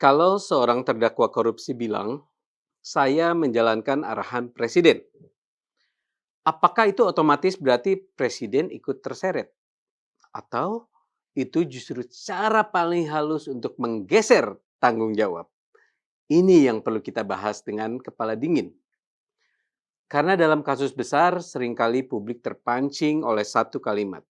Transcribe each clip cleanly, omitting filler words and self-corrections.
Kalau seorang terdakwa korupsi bilang, "Saya menjalankan arahan presiden." Apakah itu otomatis berarti presiden ikut terseret? Atau itu justru cara paling halus untuk menggeser tanggung jawab? Ini yang perlu kita bahas dengan kepala dingin. Karena dalam kasus besar seringkali publik terpancing oleh satu kalimat.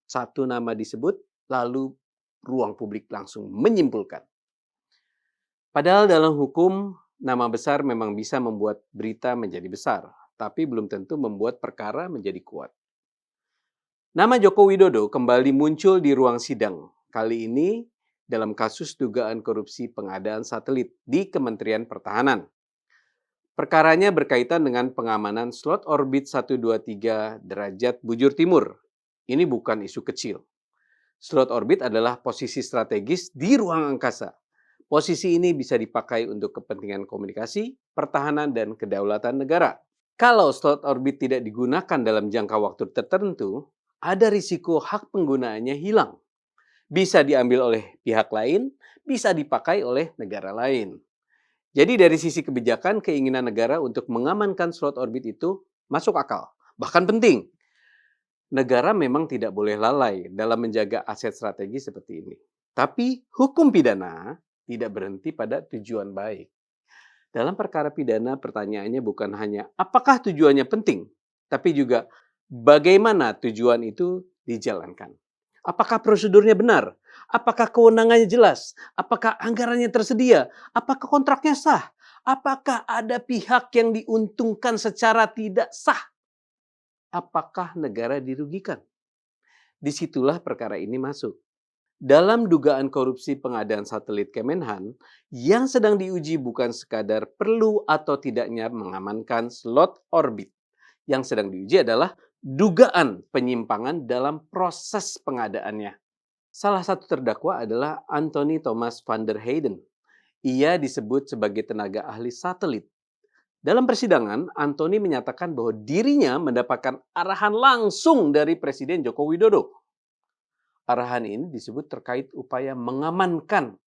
Satu nama disebut, lalu ruang publik langsung menyimpulkan. Padahal dalam hukum, nama besar memang bisa membuat berita menjadi besar, tapi belum tentu membuat perkara menjadi kuat. Nama Joko Widodo kembali muncul di ruang sidang. Kali ini dalam kasus dugaan korupsi pengadaan satelit di Kementerian Pertahanan. Perkaranya berkaitan dengan pengamanan slot orbit 123 derajat bujur timur. Ini bukan isu kecil. Slot orbit adalah posisi strategis di ruang angkasa. Posisi ini bisa dipakai untuk kepentingan komunikasi, pertahanan, dan kedaulatan negara. Kalau slot orbit tidak digunakan dalam jangka waktu tertentu, ada risiko hak penggunaannya hilang. Bisa diambil oleh pihak lain, bisa dipakai oleh negara lain. Jadi dari sisi kebijakan, keinginan negara untuk mengamankan slot orbit itu masuk akal, bahkan penting. Negara memang tidak boleh lalai dalam menjaga aset strategis seperti ini. Tapi hukum pidana tidak berhenti pada tujuan baik. Dalam perkara pidana, pertanyaannya bukan hanya apakah tujuannya penting, tapi juga bagaimana tujuan itu dijalankan. Apakah prosedurnya benar? Apakah kewenangannya jelas? Apakah anggarannya tersedia? Apakah kontraknya sah? Apakah ada pihak yang diuntungkan secara tidak sah? Apakah negara dirugikan? Disitulah perkara ini masuk. Dalam dugaan korupsi pengadaan satelit Kemenhan, yang sedang diuji bukan sekadar perlu atau tidaknya mengamankan slot orbit. Yang sedang diuji adalah dugaan penyimpangan dalam proses pengadaannya. Salah satu terdakwa adalah Anthony Thomas van der Heyden. Ia disebut sebagai tenaga ahli satelit. Dalam persidangan, Anthony menyatakan bahwa dirinya mendapatkan arahan langsung dari Presiden Joko Widodo. Arahan ini disebut terkait upaya mengamankan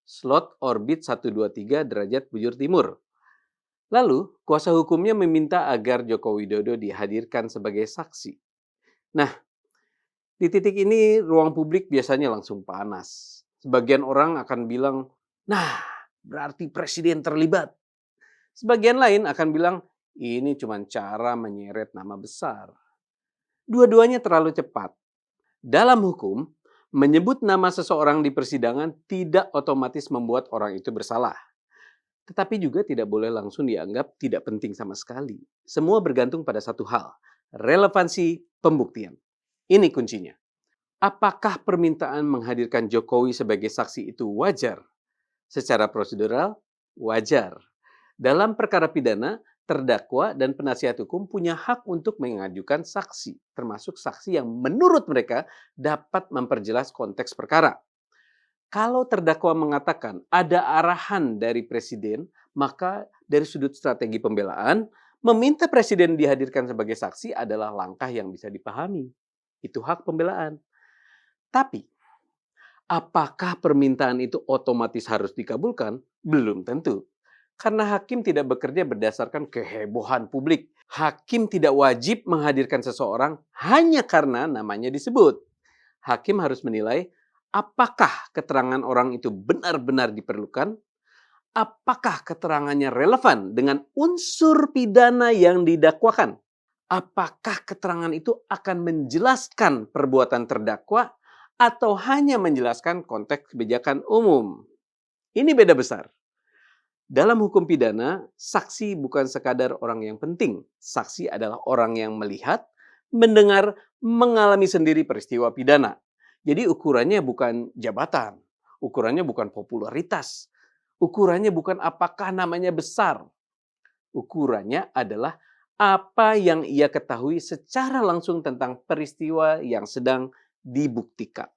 slot orbit 123 derajat bujur timur. Lalu, kuasa hukumnya meminta agar Joko Widodo dihadirkan sebagai saksi. Nah, di titik ini ruang publik biasanya langsung panas. Sebagian orang akan bilang, nah berarti presiden terlibat. Sebagian lain akan bilang, ini cuma cara menyeret nama besar. Dua-duanya terlalu cepat. Dalam hukum, menyebut nama seseorang di persidangan tidak otomatis membuat orang itu bersalah. Tetapi juga tidak boleh langsung dianggap tidak penting sama sekali. Semua bergantung pada satu hal, relevansi pembuktian. Ini kuncinya. Apakah permintaan menghadirkan Jokowi sebagai saksi itu wajar? Secara prosedural, wajar. Dalam perkara pidana, terdakwa dan penasihat hukum punya hak untuk mengajukan saksi, termasuk saksi yang menurut mereka dapat memperjelas konteks perkara. Kalau terdakwa mengatakan ada arahan dari presiden, maka dari sudut strategi pembelaan, meminta presiden dihadirkan sebagai saksi adalah langkah yang bisa dipahami. Itu hak pembelaan. Tapi, apakah permintaan itu otomatis harus dikabulkan? Belum tentu. Karena hakim tidak bekerja berdasarkan kehebohan publik. Hakim tidak wajib menghadirkan seseorang hanya karena namanya disebut. Hakim harus menilai apakah keterangan orang itu benar-benar diperlukan, apakah keterangannya relevan dengan unsur pidana yang didakwakan, apakah keterangan itu akan menjelaskan perbuatan terdakwa atau hanya menjelaskan konteks kebijakan umum. Ini beda besar. Dalam hukum pidana, saksi bukan sekadar orang yang penting. Saksi adalah orang yang melihat, mendengar, mengalami sendiri peristiwa pidana. Jadi ukurannya bukan jabatan, ukurannya bukan popularitas, ukurannya bukan apakah namanya besar. Ukurannya adalah apa yang ia ketahui secara langsung tentang peristiwa yang sedang dibuktikan.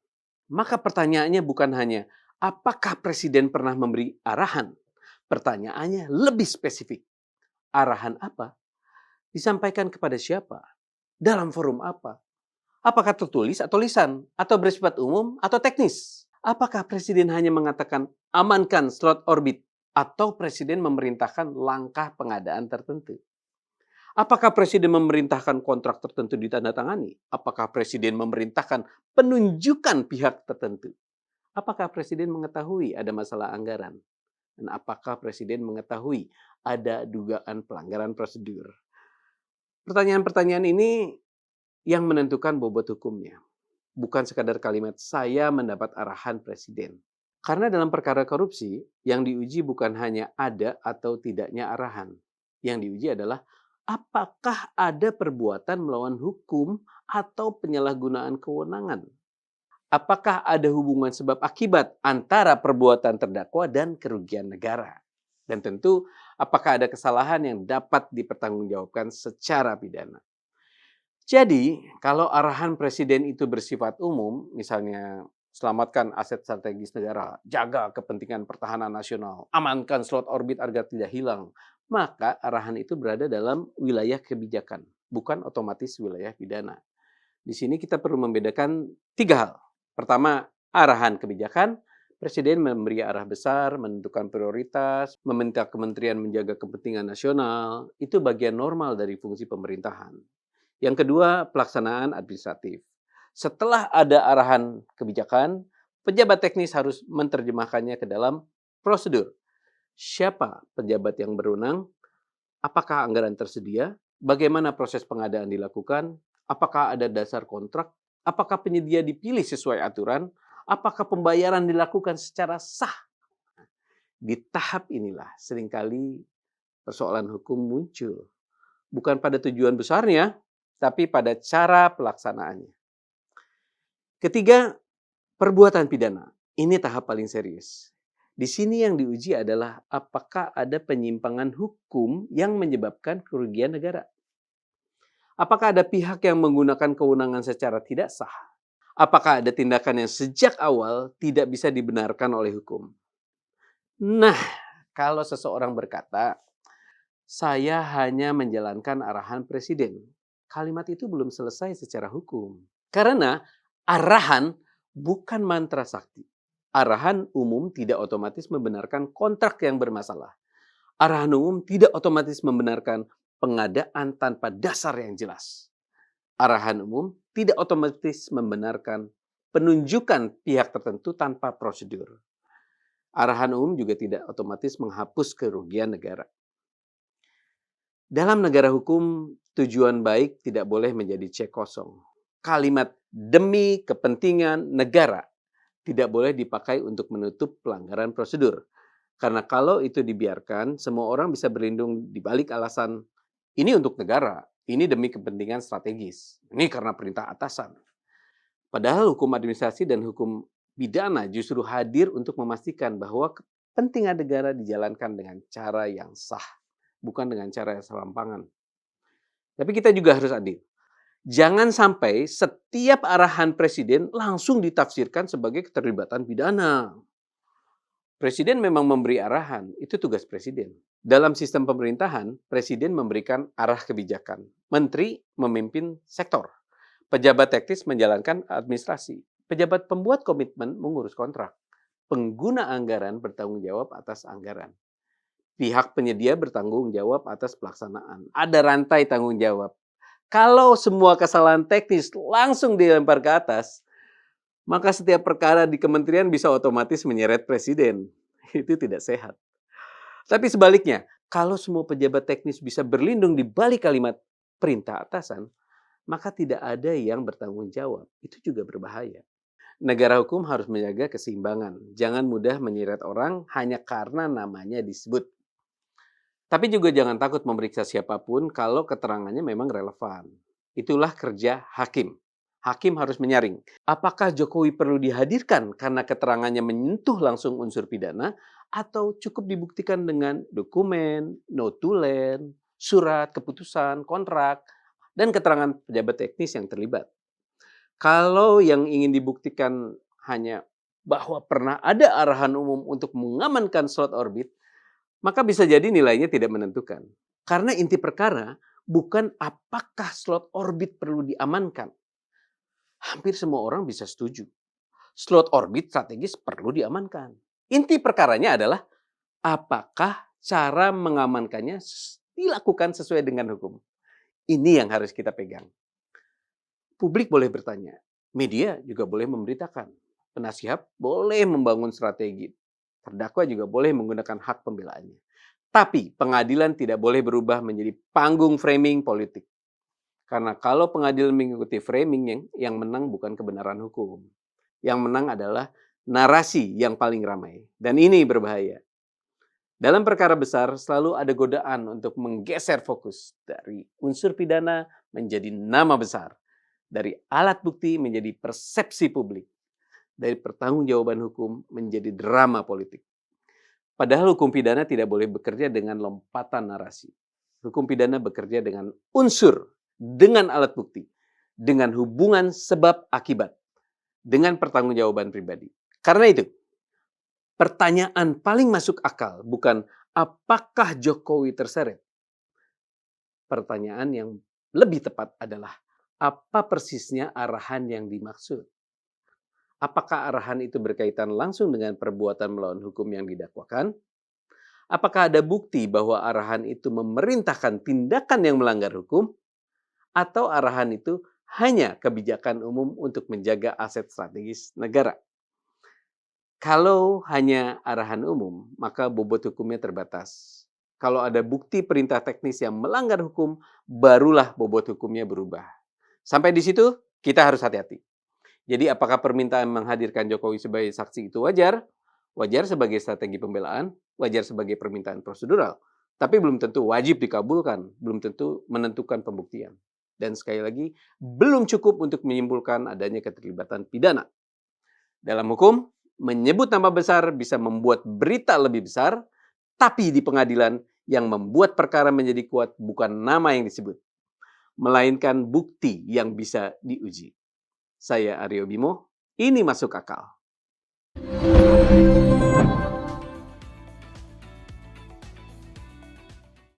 Maka pertanyaannya bukan hanya apakah presiden pernah memberi arahan. Pertanyaannya lebih spesifik. Arahan apa? Disampaikan kepada siapa? Dalam forum apa? Apakah tertulis atau lisan? Atau bersifat umum atau teknis? Apakah presiden hanya mengatakan amankan slot orbit atau presiden memerintahkan langkah pengadaan tertentu? Apakah presiden memerintahkan kontrak tertentu ditandatangani? Apakah presiden memerintahkan penunjukan pihak tertentu? Apakah presiden mengetahui ada masalah anggaran? Dan apakah presiden mengetahui ada dugaan pelanggaran prosedur? Pertanyaan-pertanyaan ini yang menentukan bobot hukumnya. Bukan sekadar kalimat saya mendapat arahan presiden. Karena dalam perkara korupsi, yang diuji bukan hanya ada atau tidaknya arahan. Yang diuji adalah apakah ada perbuatan melawan hukum atau penyalahgunaan kewenangan. Apakah ada hubungan sebab akibat antara perbuatan terdakwa dan kerugian negara. Dan tentu apakah ada kesalahan yang dapat dipertanggungjawabkan secara pidana. Jadi, kalau arahan presiden itu bersifat umum, misalnya selamatkan aset strategis negara, jaga kepentingan pertahanan nasional, amankan slot orbit agar tidak hilang, maka arahan itu berada dalam wilayah kebijakan, bukan otomatis wilayah pidana. Di sini kita perlu membedakan 3 hal. Pertama, arahan kebijakan. Presiden memberi arah besar, menentukan prioritas, meminta kementerian menjaga kepentingan nasional. Itu bagian normal dari fungsi pemerintahan. Yang kedua, pelaksanaan administratif. Setelah ada arahan kebijakan, pejabat teknis harus menerjemahkannya ke dalam prosedur. Siapa pejabat yang berwenang? Apakah anggaran tersedia? Bagaimana proses pengadaan dilakukan? Apakah ada dasar kontrak? Apakah penyedia dipilih sesuai aturan? Apakah pembayaran dilakukan secara sah? Di tahap inilah seringkali persoalan hukum muncul. Bukan pada tujuan besarnya, tapi pada cara pelaksanaannya. Ketiga, perbuatan pidana. Ini tahap paling serius. Di sini yang diuji adalah apakah ada penyimpangan hukum yang menyebabkan kerugian negara. Apakah ada pihak yang menggunakan kewenangan secara tidak sah? Apakah ada tindakan yang sejak awal tidak bisa dibenarkan oleh hukum? Nah, kalau seseorang berkata, saya hanya menjalankan arahan presiden. Kalimat itu belum selesai secara hukum. Karena arahan bukan mantra sakti. Arahan umum tidak otomatis membenarkan kontrak yang bermasalah. Arahan umum tidak otomatis membenarkan pengadaan tanpa dasar yang jelas. Arahan umum tidak otomatis membenarkan penunjukan pihak tertentu tanpa prosedur. Arahan umum juga tidak otomatis menghapus kerugian negara. Dalam negara hukum, tujuan baik tidak boleh menjadi cek kosong. Kalimat demi kepentingan negara tidak boleh dipakai untuk menutup pelanggaran prosedur. Karena kalau itu dibiarkan, semua orang bisa berlindung di balik alasan ini untuk negara, ini demi kepentingan strategis, ini karena perintah atasan. Padahal hukum administrasi dan hukum pidana justru hadir untuk memastikan bahwa kepentingan negara dijalankan dengan cara yang sah, bukan dengan cara yang serampangan. Tapi kita juga harus adil. Jangan sampai setiap arahan presiden langsung ditafsirkan sebagai keterlibatan pidana. Presiden memang memberi arahan, itu tugas presiden. Dalam sistem pemerintahan, presiden memberikan arah kebijakan. Menteri memimpin sektor. Pejabat teknis menjalankan administrasi. Pejabat pembuat komitmen mengurus kontrak. Pengguna anggaran bertanggung jawab atas anggaran. Pihak penyedia bertanggung jawab atas pelaksanaan. Ada rantai tanggung jawab. Kalau semua kesalahan teknis langsung dilempar ke atas, maka setiap perkara di kementerian bisa otomatis menyeret presiden. Itu tidak sehat. Tapi sebaliknya, kalau semua pejabat teknis bisa berlindung di balik kalimat perintah atasan, maka tidak ada yang bertanggung jawab. Itu juga berbahaya. Negara hukum harus menjaga keseimbangan. Jangan mudah menyeret orang hanya karena namanya disebut. Tapi juga jangan takut memeriksa siapapun kalau keterangannya memang relevan. Itulah kerja hakim. Hakim harus menyaring. Apakah Jokowi perlu dihadirkan karena keterangannya menyentuh langsung unsur pidana atau cukup dibuktikan dengan dokumen, notulen, surat, keputusan, kontrak, dan keterangan pejabat teknis yang terlibat. Kalau yang ingin dibuktikan hanya bahwa pernah ada arahan umum untuk mengamankan slot orbit, maka bisa jadi nilainya tidak menentukan. Karena inti perkara bukan apakah slot orbit perlu diamankan. Hampir semua orang bisa setuju. slot orbit strategis perlu diamankan. Inti perkaranya adalah apakah cara mengamankannya dilakukan sesuai dengan hukum. Ini yang harus kita pegang. Publik boleh bertanya, media juga boleh memberitakan, penasihat boleh membangun strategi, terdakwa juga boleh menggunakan hak pembelaannya. Tapi pengadilan tidak boleh berubah menjadi panggung framing politik. Karena kalau pengadilan mengikuti framing, yang menang bukan kebenaran hukum. Yang menang adalah narasi yang paling ramai. Dan ini berbahaya. Dalam perkara besar selalu ada godaan untuk menggeser fokus dari unsur pidana menjadi nama besar. Dari alat bukti menjadi persepsi publik. Dari pertanggungjawaban hukum menjadi drama politik. Padahal hukum pidana tidak boleh bekerja dengan lompatan narasi. Hukum pidana bekerja dengan unsur, dengan alat bukti, dengan hubungan sebab akibat, dengan pertanggungjawaban pribadi. Karena itu, pertanyaan paling masuk akal bukan apakah Jokowi terseret. Pertanyaan yang lebih tepat adalah apa persisnya arahan yang dimaksud. Apakah arahan itu berkaitan langsung dengan perbuatan melawan hukum yang didakwakan? Apakah ada bukti bahwa arahan itu memerintahkan tindakan yang melanggar hukum? Atau arahan itu hanya kebijakan umum untuk menjaga aset strategis negara? Kalau hanya arahan umum, maka bobot hukumnya terbatas. Kalau ada bukti perintah teknis yang melanggar hukum, barulah bobot hukumnya berubah. Sampai di situ, kita harus hati-hati. Jadi apakah permintaan menghadirkan Jokowi sebagai saksi itu wajar? Wajar sebagai strategi pembelaan, wajar sebagai permintaan prosedural. Tapi belum tentu wajib dikabulkan, belum tentu menentukan pembuktian. Dan sekali lagi, belum cukup untuk menyimpulkan adanya keterlibatan pidana. Dalam hukum, menyebut nama besar bisa membuat berita lebih besar, tapi di pengadilan yang membuat perkara menjadi kuat bukan nama yang disebut, melainkan bukti yang bisa diuji. Saya Aryo Bimo, ini masuk akal.